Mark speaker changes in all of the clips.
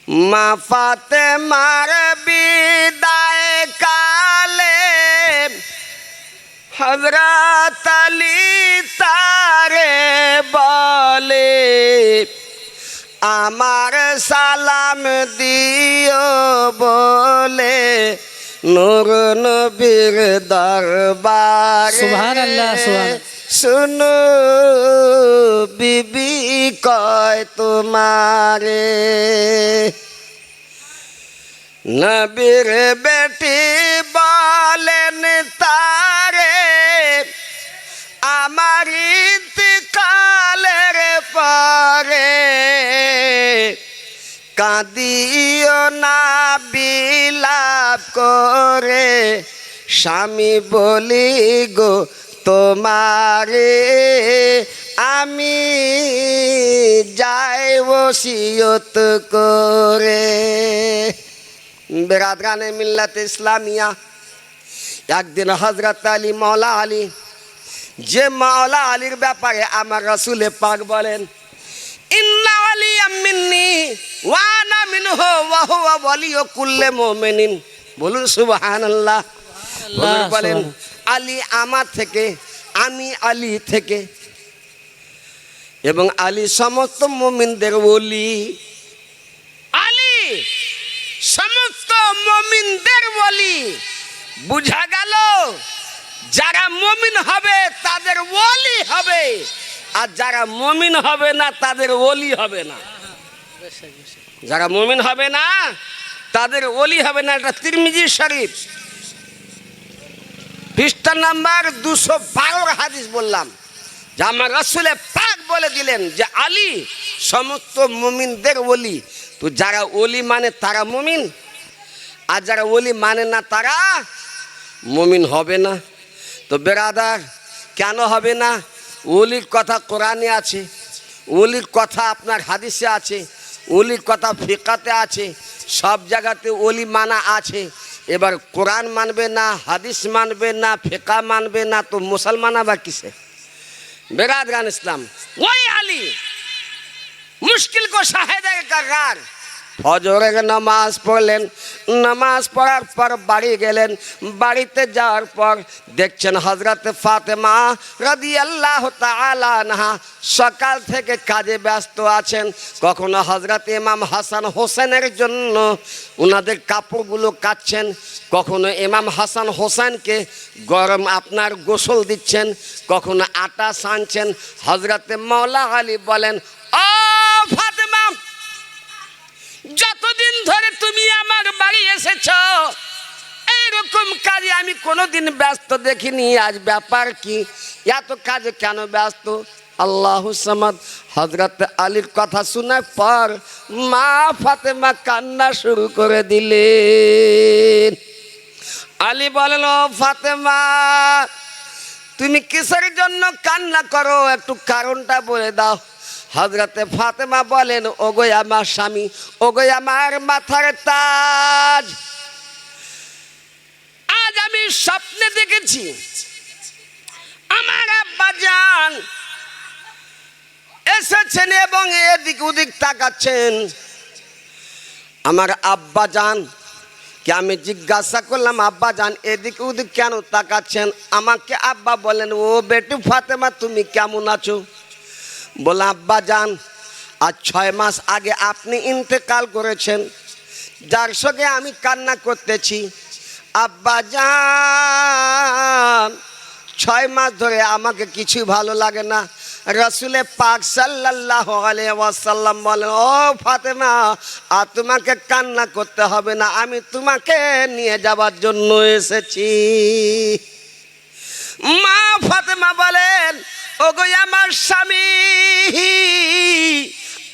Speaker 1: মা ফাতেমার বিদায় কালে হযরত আলী তারে বলে, আমার সালাম দিও বলে নূর নবীর দরবারে।
Speaker 2: সুবহানাল্লাহ, সুবহানাল্লাহ।
Speaker 1: শুনো বিবি কয় তোমারে, নবীর বেটি বলেন তারে, আমার ইন্তিকালের পরে কাঁদিও না বিলাপ করে, স্বামী বলি গো তোমারে আমি যাই ওসিয়ত করে। বেরাদরানে মিল্লাত ইসলামিয়া, একদিন হযরত আলী মাওলা আলী, যে মাওলা আলীর ব্যাপারে আমার রাসূলে পাক বলেন, ইন্না আলিয়াম মিন্নি ওয়া আনা মিনহু ওয়া হুয়া ওয়ালিয়ু কুল্লি মুমিনিন। বলুন সুবহানাল্লাহ। বলেন আলী আমার থেকে, আমি আলী থেকে, এবং আলী সমস্ত মুমিনদের ওলি। আলী সমস্ত মুমিনদের ওলি। বুঝা গেল, যারা মুমিন হবে তাদের ওলি হবে, আর যারা মুমিন হবে না তাদের ওলি হবে না। যারা মুমিন হবে না তাদের ওলি হবে না। এটা তিরমিজি শরীফ পৃষ্ঠা নাম্বার 212 হাদিস বললাম, যে আমার রাসূলে পাক বলে দিলেন যে আলী সমস্ত মুমিনদের ওলি। তো যারা ওলি মানে তারা মুমিন, আর যারা ওলি মানে না তারা মুমিন হবে না। তো বেরাদার, কেন হবে না? ওলির কথা কোরআনে আছে, ওলির কথা আপনার হাদিসে আছে, ওলির কথা ফিকাতে আছে, সব জায়গাতে ওলি মানা আছে। এবার কোরআন মানবে না, হাদিস মানবে না, ফিকা মানবে না, তো মুসলমান আবার কিসে? বেরাদরান ইসলাম, ওই আলী মুশকিল কো শাহেদের কারার। ফজরের নামাজ পড়লেন, নামাজ পড়ার পর বাড়ি গেলেন। বাড়িতে যাওয়ার পর দেখছেন হযরত ফাতেমা রাদিয়াল্লাহু তাআলা আনহা সকাল থেকে কাজে ব্যস্ত আছেন। কখনো হযরত ইমাম হাসান হোসেনের জন্য ওনাদের কাপড়গুলো কাচ্ছেন, কখনো ইমাম হাসান হোসেনকে গরম আপনার গোসল দিচ্ছেন, কখনো আটা সানছেন। হযরত মাওলা আলী বলেন, ও ফাতেমা, যতদিন ধরে তুমি আমার বাড়ি এসেছো এইরকম কাজে আমি কোনোদিন ব্যস্ত দেখিনি, আজ ব্যাপার কি? এত কাজে কেন ব্যস্ত? আল্লাহু সামাদ। হযরত আলীর কথা শোনার পর মা ফাতেমা কান্না শুরু করে দিলেন। আলী বলেন, ও ফাতেমা, তুমি কিসের জন্য কান্না করো, একটু কারণটা বলে দাও। হযরতে ফাতেমা বলেন, ওগো আমার স্বামী, ওগো আমার মাথার তাজ, আজ আমি স্বপ্নে দেখেছি আমার আব্বাজান এসেছেন এবং এদিক ওদিক তাকাচ্ছেন। আমার আব্বাজান কে আমি জিজ্ঞাসা করলাম, আব্বাজান এদিক ওদিক কেন তাকাচ্ছেন? আমাকে আব্বা বলেন, ও বেটি ফাতেমা, তুমি কেমন আছো? বলে, আব্বাজান, আজ 6 মাস আগে আপনি ইন্তেকাল করেছেন, যার সঙ্গে আমি কান্না করতেছি। আব্বাজান, 6 মাস ধরে আমাকে কিছু ভালো লাগে না। রাসূলে পাক সাল্লাল্লাহু আলাইহি ওয়াসাল্লাম বলেন, ও ফাতেমা, আর তোমাকে কান্না করতে হবে না, আমি তোমাকে নিয়ে যাবার জন্য এসেছি। মা ফাতেমা বলেন, ওগো আমার স্বামী,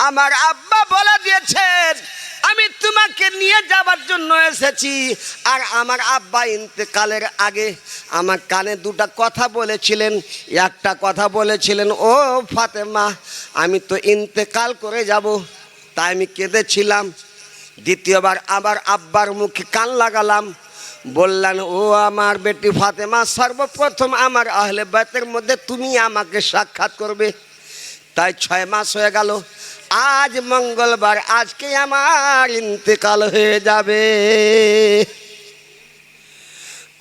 Speaker 1: আমার আব্বা বলে দিয়েছেন আমি তোমাকে নিয়ে যাবার জন্য এসেছি। আর আমার আব্বা ইন্তেকালের আগে আমার কানে 2টা কথা বলেছিলেন। একটা কথা বলেছিলেন, ও ফাতেমা, আমি তো ইন্তেকাল করে যাব, তাই আমি কেঁদেছিলাম। দ্বিতীয়বার আবার আব্বার মুখে কান লাগালাম, বললেন, ও আমার বেটি ফাতেমা, সর্বপ্রথম আমার আহলে বাইতের মধ্যে তুমি আমাকে সাক্ষাৎ করবে। তাই 6 মাস হয়ে গেল, আজ মঙ্গলবার, আজকে আমার ইন্তেকাল হয়ে যাবে।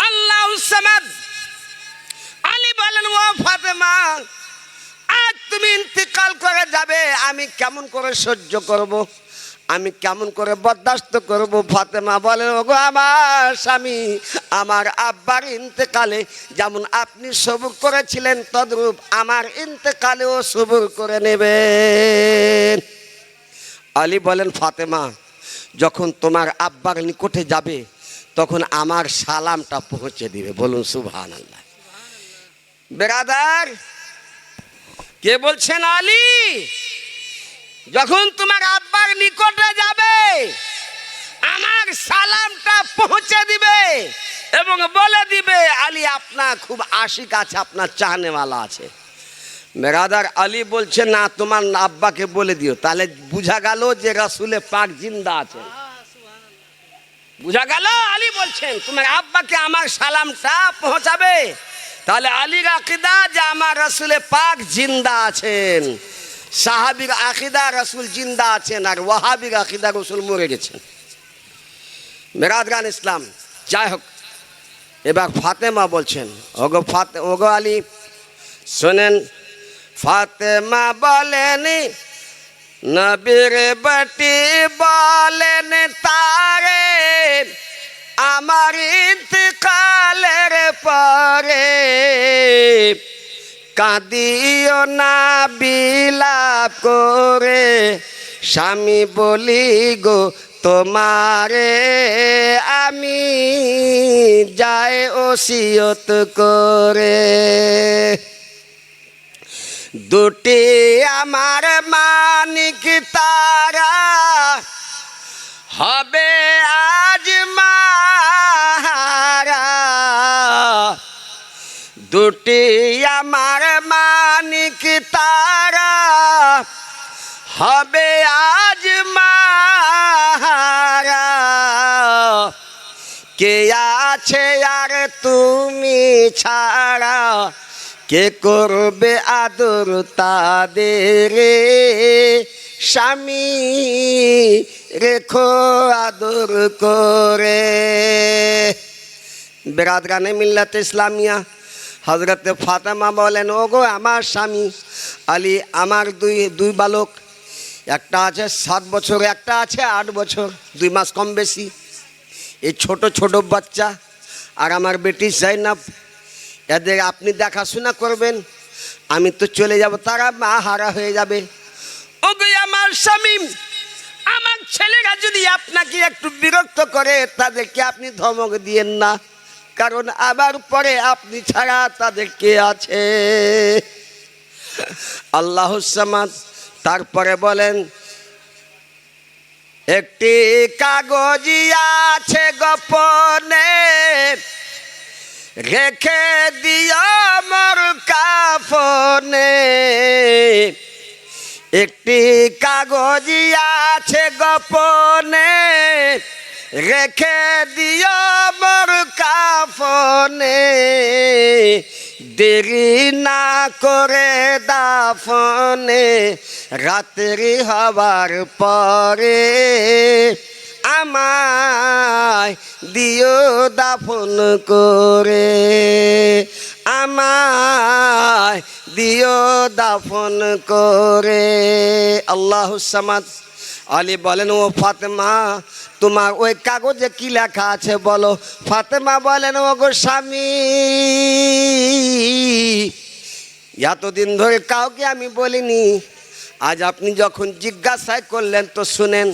Speaker 1: আল্লাহু সামাদ। আলী বলেন, ও ফাতেমা, আজ তুমি ইন্তেকাল করে যাবে, আমি কেমন করে সহ্য করব, আমি কেমন করে বরদাস্ত করব? ফাতেমা বলেন, ওগো আমার স্বামী, আমার আব্বার ইন্তেকালে যেমন আপনি সবুর করেছিলেন, তদ্রূপ আমার ইন্তেকালেও সবুর করে নেবেন। আলী বলেন, ফাতেমা, যখন তোমার আব্বার নিকটে যাবে তখন আমার সালামটা পৌঁছে দিবে। বলুন সুবহানাল্লাহ। বেরাদার, কে বলছেন? আলী। যখন তোমার আব্বার নিকটে যাবে আমার সালামটা পৌঁছে দিবে এবং বলে দিবে, আলী আপনার খুব আশিক আছে, আপনার চাহনেওয়ালা আছে। বেরাদার, আলী বলছে, না, তোমার আব্বাকে বলে দিও। তাহলে বুঝা গেল যে রাসূলে পাক জিন্দা আছেন। বুঝা গেল? আলী বলছেন তোমার আব্বাকে আমার সালামটা পৌঁছাবে। তাহলে আলীর আকীদা যে আমার রাসূলে পাক জিন্দা আছেন। সাহাবীর আকীদা রাসূল জিন্দা আছেন, আর ওয়াহাবীর আকীদা রাসূল মরে গেছেন। বেরাদরান ইসলাম, যাই হোক, এবার ফাতেমা বলছেন, ওগো আলী শোনেন। ফাতেমা বলেন, নবীর বেটি বলেন তারে, আমার ইন্তেকালের পরে কাঁদিও না বিলাপ করে, স্বামী বলি গো তোমারে আমি যাই ওসিয়ত করে। দুটি আমার মানিক তারা হবে আজ মাহারা, দুটি আমার মানিক তারা হবে আজ মাহারা, কে আছে আর তুমি ছাড়া, কে করবে আদর তাদের, স্বামী রেখো আদর করে। বেরাদরানে মিল্লাত ইসলামিয়া হযরতে ফাতেমা বলেন, ওগো আমার স্বামী আলী, আমার দুই বালক, একটা আছে 7 বছর, একটা আছে 8 বছর, 2 মাস কম বেশি। এই ছোট ছোট বাচ্চা, আর আমার বেটি জাইনাব, এদের আপনি দেখাশোনা করবেন, আমি তো চলে যাব, তারা মা হারা হয়ে যাবে। ওগো আমার স্বামী, আমার ছেলেরা যদি আপনাকে একটু বিরক্ত করে তাদেরকে আপনি ধমক দিয়েন না, কারণ আবার পরে আপনি ছাড়া তাদের কে আছে? আল্লাহুস সামাদ। তারপরে বলেন, একটি কাগজি আছে গোপনে, রেখে দিও মোর কাফনে। একটি কাগজি আছে গোপনে, রেখে দিও মোর কাফনে। দেরি না করে দাফনে, রাত্রি হবার পরে আমায় দিও দাফন করে, আমায় দিও দাফন করে। আল্লাহুস সামাদ। আলী বলেন, ও ফাতেমা, তোমার ওই কাগজে কি লেখা আছে বলো? ফাতেমা বলেন, ও গো স্বামী, এতদিন ধরে কাউকে আমি বলিনি, আজ আপনি যখন জিজ্ঞাসা করলেন তো শুনেন।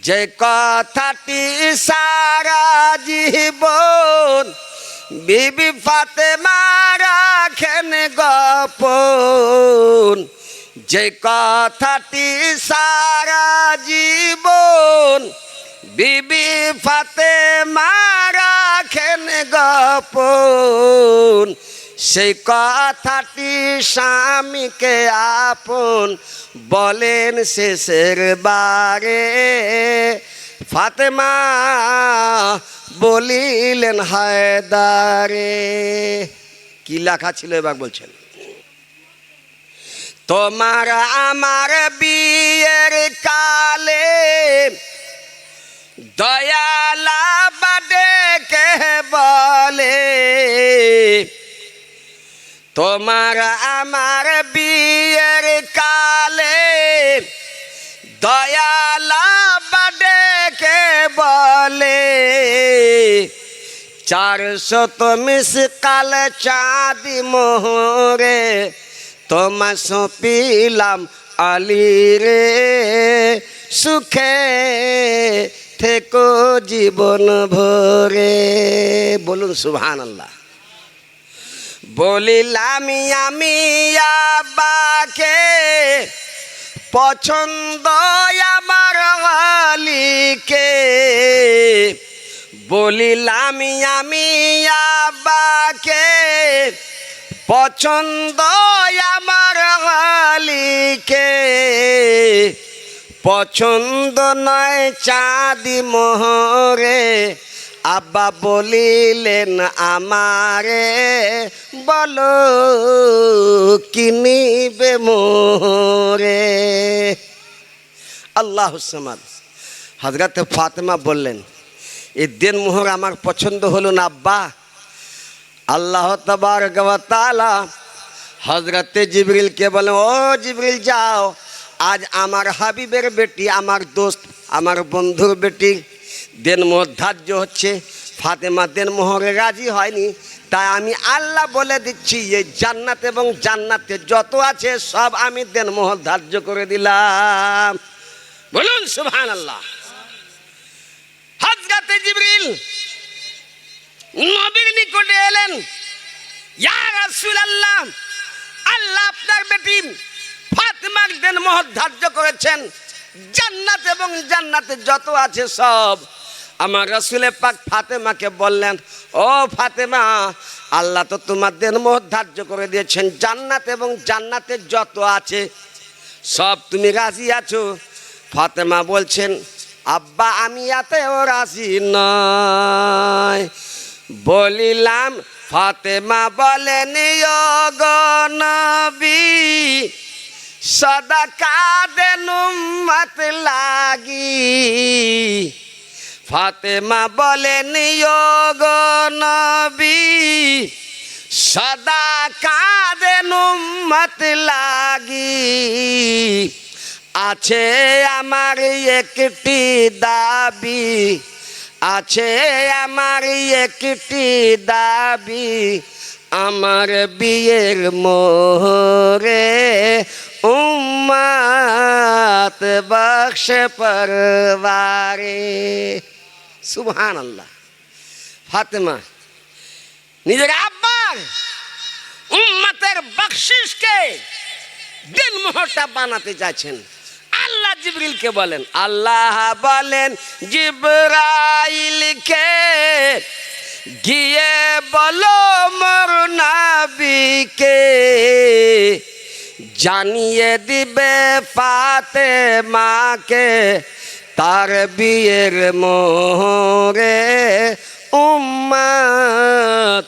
Speaker 1: যে কথাটি সারা জীবন বিবি ফাতেমা রাখেন গোপন, যে কথাটি সারা জীবন বিবি ফাতেমা রাখেন গোপন, সেই কথাটি স্বামীকে আপন বলেন শেষের বারে। ফাতেমা বলিলেন হায়দারে। কি লেখা ছিল এবার বলছেন, তোমার আমার বিয়ের কালে দয়ালা বাদে কে বলে, তোমার আমার বিয়ের কালে দয়ালা বাদে কে বলে, 400 মিসকাল চাঁদ মোহরে তোমা সপিলাম আলী রে, সুখে থেকো জীবন ভরে। বলুন সুবহানাল্লাহ। বলিলাম আমি আব্বাকে পছন্দ আমার আলীকে, বলিলাম আমি আব্বাকে পছন্দ আমার আলীকে, পছন্দ নয় চাঁদি মোহরে, আব্বা বলিলেন আমারে বলো কিনিবে মোরে। আল্লাহ সামাদ। হযরত ফাতেমা বললেন এই দেন মোহর আমার পছন্দ হলো না আব্বা। আল্লাহ তাবারক ওয়া তাআলা হযরতে জিবরিলকে বলেন, ও জিবরিল যাও, আজ আমার হাবিবের বেটি, আমার দোস্ত, আমার বন্ধুর বেটি দেন মোহর ধার্য হচ্ছে। ফাতেমা দেন মোহরে রাজি হয়নি, তাই আমি আল্লাহ বলে দিচ্ছি এই জান্নাত এবং জান্নাতে যত আছে সব আমি দেন মোহর ধার্য করে দিলাম। বলুন সুবহানাল্লাহ। হযরতে জিবরিল নবীর নিকটে এলেন, ইয়া রাসূলুল্লাহ, আল্লাহ আপনার বেটি ফাতেমার দেন মোহর ধার্য করেছেন, জান্নাত এবং জান্নাতে যত আছে সব। আমার রাসূলে পাক ফাতেমাকে বললেন, ও ফাতেমা, আল্লাহ তো তোমার দেন মোহর ধার্য করে দিয়েছেন, জান্নাত এবং জান্নাতে যত আছে সব তুমি রাজি আছো? ফাতেমা বলছেন, আব্বা আমি এতেও রাজি নয়। বলিলাম, ফাতেমা বলেন, ও গো নবী, সদাকা দেন উম্মত লাগি। ফাতেমা বলেন, ও গো নবী, সদাকা দেন উম্মত লাগি। আছে আমার একটি দাবি, আছে আমার একটি দাবি, আমার বিয়ের মোহরে উম্মত বখশ পরবারে। সুবহানাল্লাহ। ফাতেমা নিজের আব্বার উম্মতের বখশিশকে দিন মোহরটা বানাতে চাইছেন। আল্লাহ জিবরিলকে বলেন, আল্লাহ বলেন জিবরাইলকে, গিয়ে বলো মোর নবীকে, জানিয়ে দিবে ফাতেমাকে তার বিয়ের মোহরে উম্মত।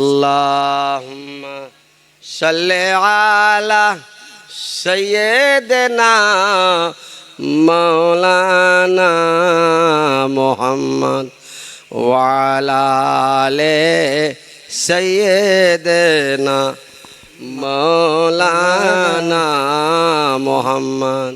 Speaker 1: আল্লাহুম্মা সাল্লি আলা সাইয়্যিদিনা মাওলানা মুহাম্মদ ওয়া আলা আলি সাইয়্যিদিনা মাওলানা মুহাম্মদ।